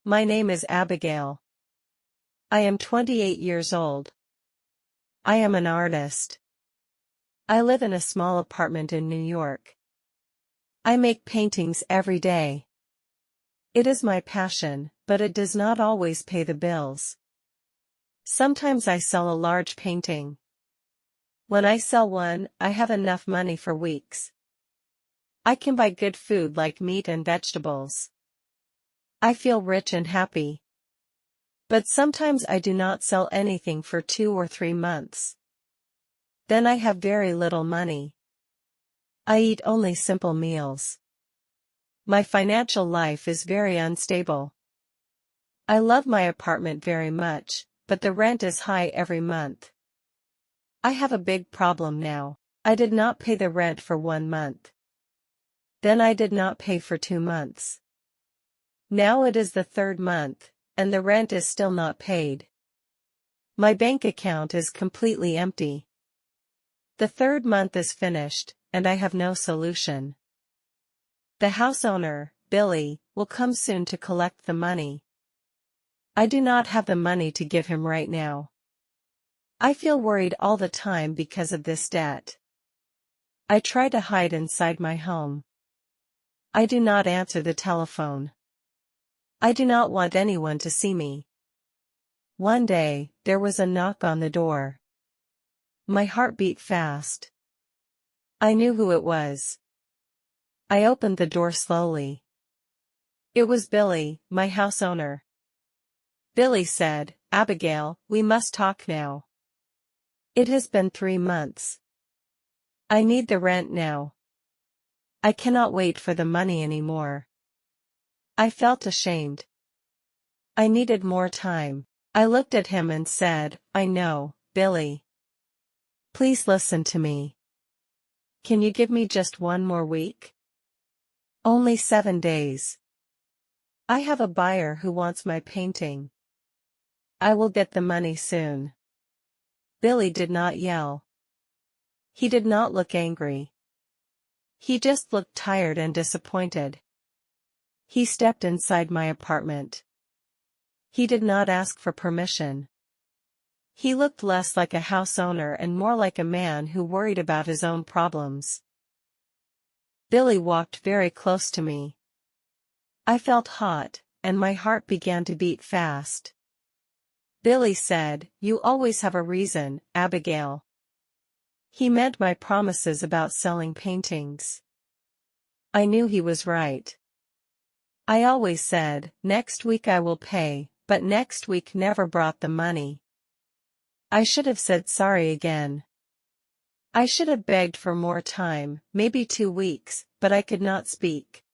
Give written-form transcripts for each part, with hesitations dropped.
My name is Abigail. I am 28 years old. I am an artist. I live in a small apartment in New York. I make paintings every day. It is my passion, but it does not always pay the bills. Sometimes I sell a large painting. When I sell one, I have enough money for weeks. I can buy good food like meat and vegetables. I feel rich and happy. But sometimes I do not sell anything for 2 or 3 months. Then I have very little money. I eat only simple meals. My financial life is very unstable. I love my apartment very much, but the rent is high every month. I have a big problem now. I did not pay the rent for 1 month. Then I did not pay for 2 months. Now it is the 3rd month, and the rent is still not paid. My bank account is completely empty. The 3rd month is finished, and I have no solution. The house owner, Billy, will come soon to collect the money. I do not have the money to give him right now. I feel worried all the time because of this debt. I try to hide inside my home. I do not answer the telephone. I do not want anyone to see me. One day, there was a knock on the door. My heart beat fast. I knew who it was. I opened the door slowly. It was Billy, my house owner. Billy said, "Abigail, we must talk now. It has been 3 months. I need the rent now. I cannot wait for the money anymore." I felt ashamed. I needed more time. I looked at him and said, "I know, Billy. Please listen to me. Can you give me just 1 more week? Only 7 days. I have a buyer who wants my painting. I will get the money soon." Billy did not yell. He did not look angry. He just looked tired and disappointed. He stepped inside my apartment. He did not ask for permission. He looked less like a house owner and more like a man who worried about his own problems. Billy walked very close to me. I felt hot, and my heart began to beat fast. Billy said, "You always have a reason, Abigail." He meant my promises about selling paintings. I knew he was right. I always said, "Next week I will pay," but next week never brought the money. I should have said sorry again. I should have begged for more time, maybe 2 weeks, but I could not speak.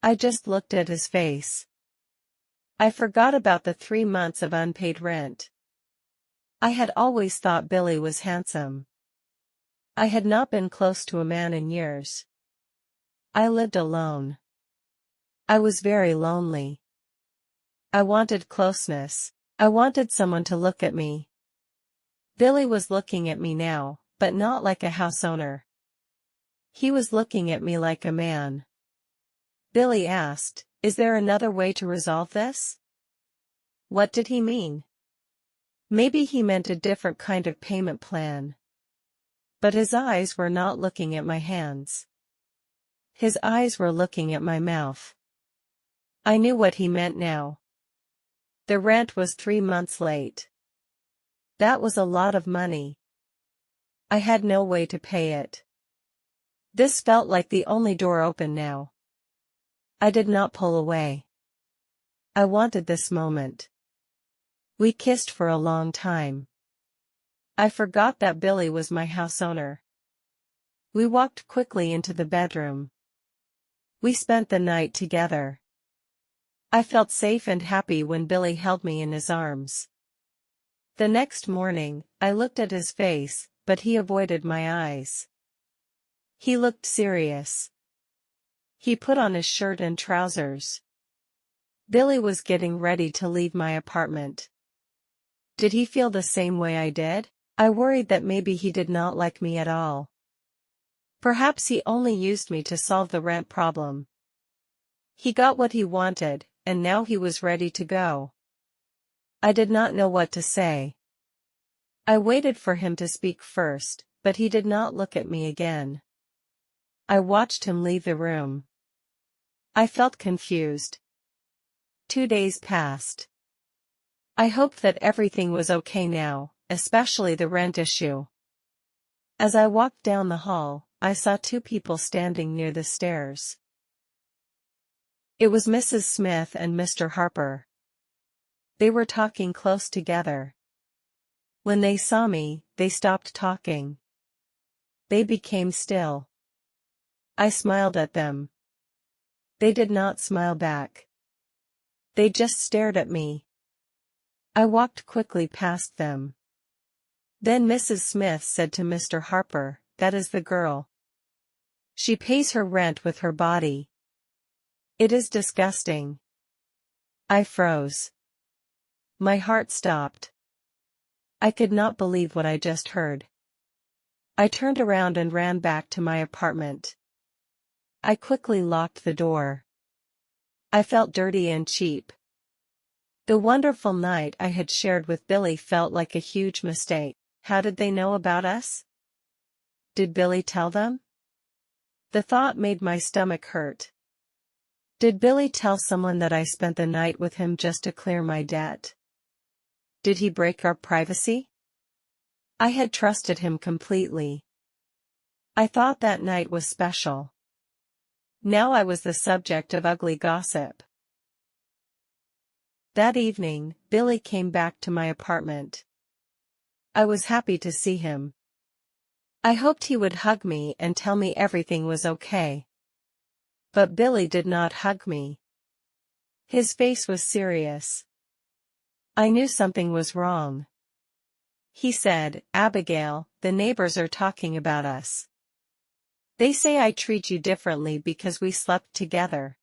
I just looked at his face. I forgot about the 3 months of unpaid rent. I had always thought Billy was handsome. I had not been close to a man in years. I lived alone. I was very lonely. I wanted closeness. I wanted someone to look at me. Billy was looking at me now, but not like a house owner. He was looking at me like a man. Billy asked, "Is there another way to resolve this?" What did he mean? Maybe he meant a different kind of payment plan. But his eyes were not looking at my hands. His eyes were looking at my mouth. I knew what he meant now. The rent was 3 months late. That was a lot of money. I had no way to pay it. This felt like the only door open now. I did not pull away. I wanted this moment. We kissed for a long time. I forgot that Billy was my house owner. We walked quickly into the bedroom. We spent the night together. I felt safe and happy when Billy held me in his arms. The next morning, I looked at his face, but he avoided my eyes. He looked serious. He put on his shirt and trousers. Billy was getting ready to leave my apartment. Did he feel the same way I did? I worried that maybe he did not like me at all. Perhaps he only used me to solve the rent problem. He got what he wanted, and now he was ready to go. I did not know what to say. I waited for him to speak first, but he did not look at me again. I watched him leave the room. I felt confused. 2 days passed. I hoped that everything was okay now, especially the rent issue. As I walked down the hall, I saw two people standing near the stairs. It was Mrs. Smith and Mr. Harper. They were talking close together. When they saw me, they stopped talking. They became still. I smiled at them. They did not smile back. They just stared at me. I walked quickly past them. Then Mrs. Smith said to Mr. Harper, "That is the girl. She pays her rent with her body. It is disgusting." I froze. My heart stopped. I could not believe what I just heard. I turned around and ran back to my apartment. I quickly locked the door. I felt dirty and cheap. The wonderful night I had shared with Billy felt like a huge mistake. How did they know about us? Did Billy tell them? The thought made my stomach hurt. Did Billy tell someone that I spent the night with him just to clear my debt? Did he break our privacy? I had trusted him completely. I thought that night was special. Now I was the subject of ugly gossip. That evening, Billy came back to my apartment. I was happy to see him. I hoped he would hug me and tell me everything was okay. But Billy did not hug me. His face was serious. I knew something was wrong. He said, "Abigail, the neighbors are talking about us. They say I treat you differently because we slept together."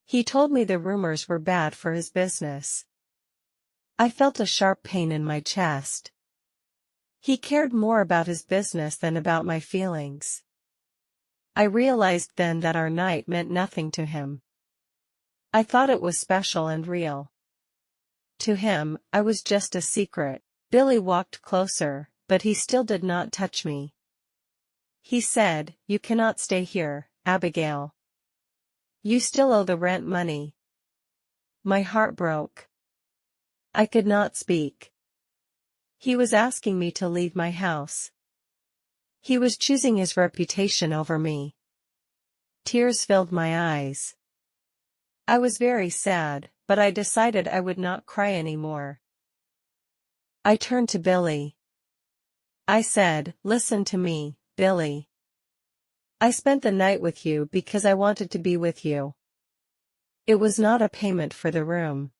He told me the rumors were bad for his business. I felt a sharp pain in my chest. He cared more about his business than about my feelings. I realized then that our night meant nothing to him. I thought it was special and real. To him, I was just a secret. Billy walked closer, but he still did not touch me. He said, "You cannot stay here, Abigail. You still owe the rent money." My heart broke. I could not speak. He was asking me to leave my house. He was choosing his reputation over me. Tears filled my eyes. I was very sad, but I decided I would not cry anymore. I turned to Billy. I said, "Listen to me, Billy. I spent the night with you because I wanted to be with you. It was not a payment for the room.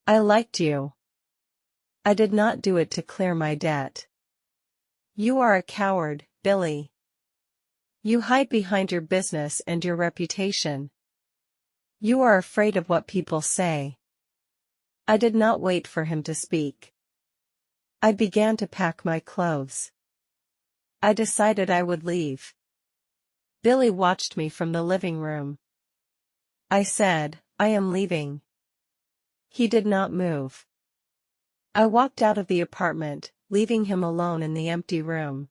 I liked you. I did not do it to clear my debt. You are a coward, Billy. You hide behind your business and your reputation. You are afraid of what people say." I did not wait for him to speak. I began to pack my clothes. I decided I would leave. Billy watched me from the living room. I said, "I am leaving." He did not move. I walked out of the apartment, leaving him alone in the empty room.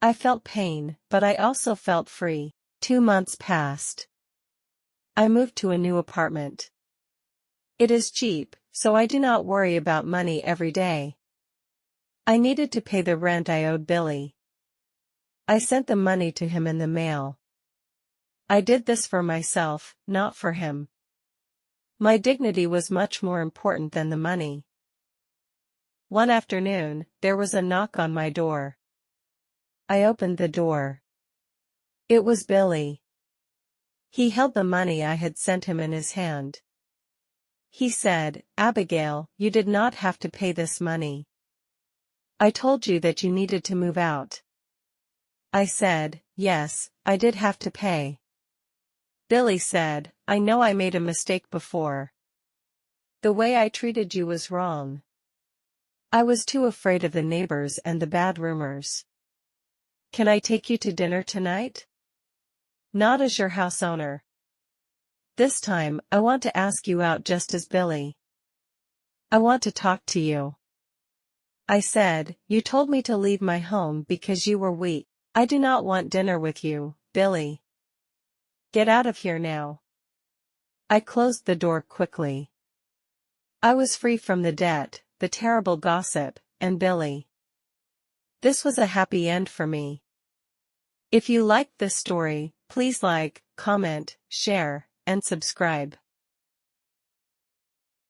I felt pain, but I also felt free. 2 months passed. I moved to a new apartment. It is cheap, so I do not worry about money every day. I needed to pay the rent I owed Billy. I sent the money to him in the mail. I did this for myself, not for him. My dignity was much more important than the money. One afternoon, there was a knock on my door. I opened the door. It was Billy. He held the money I had sent him in his hand. He said, "Abigail, you did not have to pay this money. I told you that you needed to move out." I said, "Yes, I did have to pay." Billy said, "I know I made a mistake before. The way I treated you was wrong. I was too afraid of the neighbors and the bad rumors. Can I take you to dinner tonight? Not as your house owner." This time, I want to ask you out just as Billy. I want to talk to you. I said, you told me to leave my home because you were weak. I do not want dinner with you, Billy. Get out of here now. I closed the door quickly. I was free from the debt, the terrible gossip, and Billy. This was a happy end for me. If you liked this story, please like, comment, share, and subscribe.